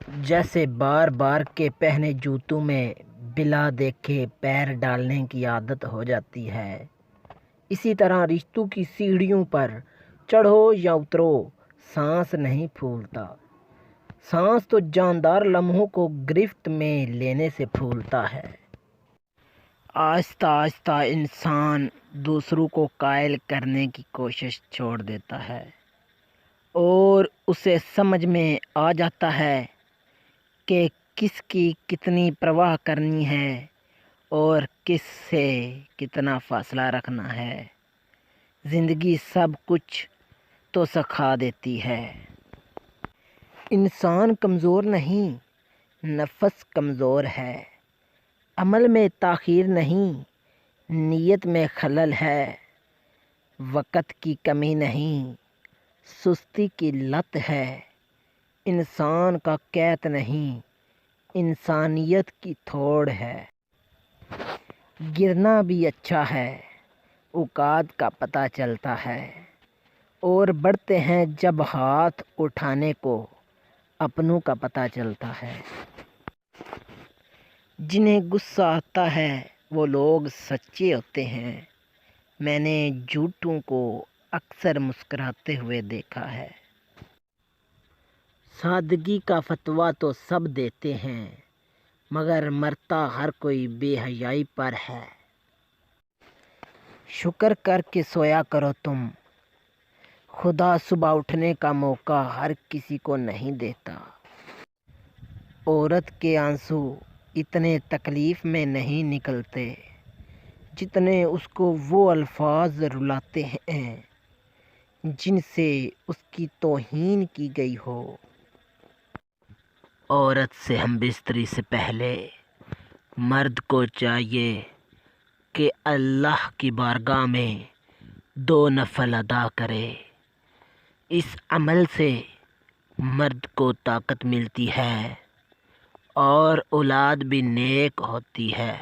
جیسے بار بار کے پہنے جوتوں میں بلا دیکھے پیر ڈالنے کی عادت ہو جاتی ہے، اسی طرح رشتوں کی سیڑھیوں پر چڑھو یا اترو، سانس نہیں پھولتا۔ سانس تو جاندار لمحوں کو گرفت میں لینے سے پھولتا ہے۔ آہستہ آہستہ انسان دوسروں کو قائل کرنے کی کوشش چھوڑ دیتا ہے اور اسے سمجھ میں آ جاتا ہے کہ کس کی کتنی پرواہ کرنی ہے اور کس سے کتنا فاصلہ رکھنا ہے۔ زندگی سب کچھ تو سکھا دیتی ہے۔ انسان کمزور نہیں، نفس کمزور ہے۔ عمل میں تاخیر نہیں، نیت میں خلل ہے۔ وقت کی کمی نہیں، سستی کی لت ہے۔ انسان کا قید نہیں، انسانیت کی تھوڑ ہے۔ گرنا بھی اچھا ہے، اوقات کا پتہ چلتا ہے، اور بڑھتے ہیں جب ہاتھ اٹھانے کو اپنوں کا پتہ چلتا ہے۔ جنہیں غصہ آتا ہے وہ لوگ سچے ہوتے ہیں۔ میں نے جھوٹوں کو اکثر مسکراتے ہوئے دیکھا ہے۔ سادگی کا فتویٰ تو سب دیتے ہیں، مگر مرتا ہر کوئی بے حیائی پر ہے۔ شکر کر کے سویا کرو تم، خدا صبح اٹھنے کا موقع ہر کسی کو نہیں دیتا۔ عورت کے آنسو اتنے تکلیف میں نہیں نکلتے جتنے اس کو وہ الفاظ رلاتے ہیں جن سے اس کی توہین کی گئی ہو۔ عورت سے ہم بستری سے پہلے مرد کو چاہیے کہ اللہ کی بارگاہ میں 2 نفل ادا کرے۔ اس عمل سے مرد کو طاقت ملتی ہے اور اولاد بھی نیک ہوتی ہے۔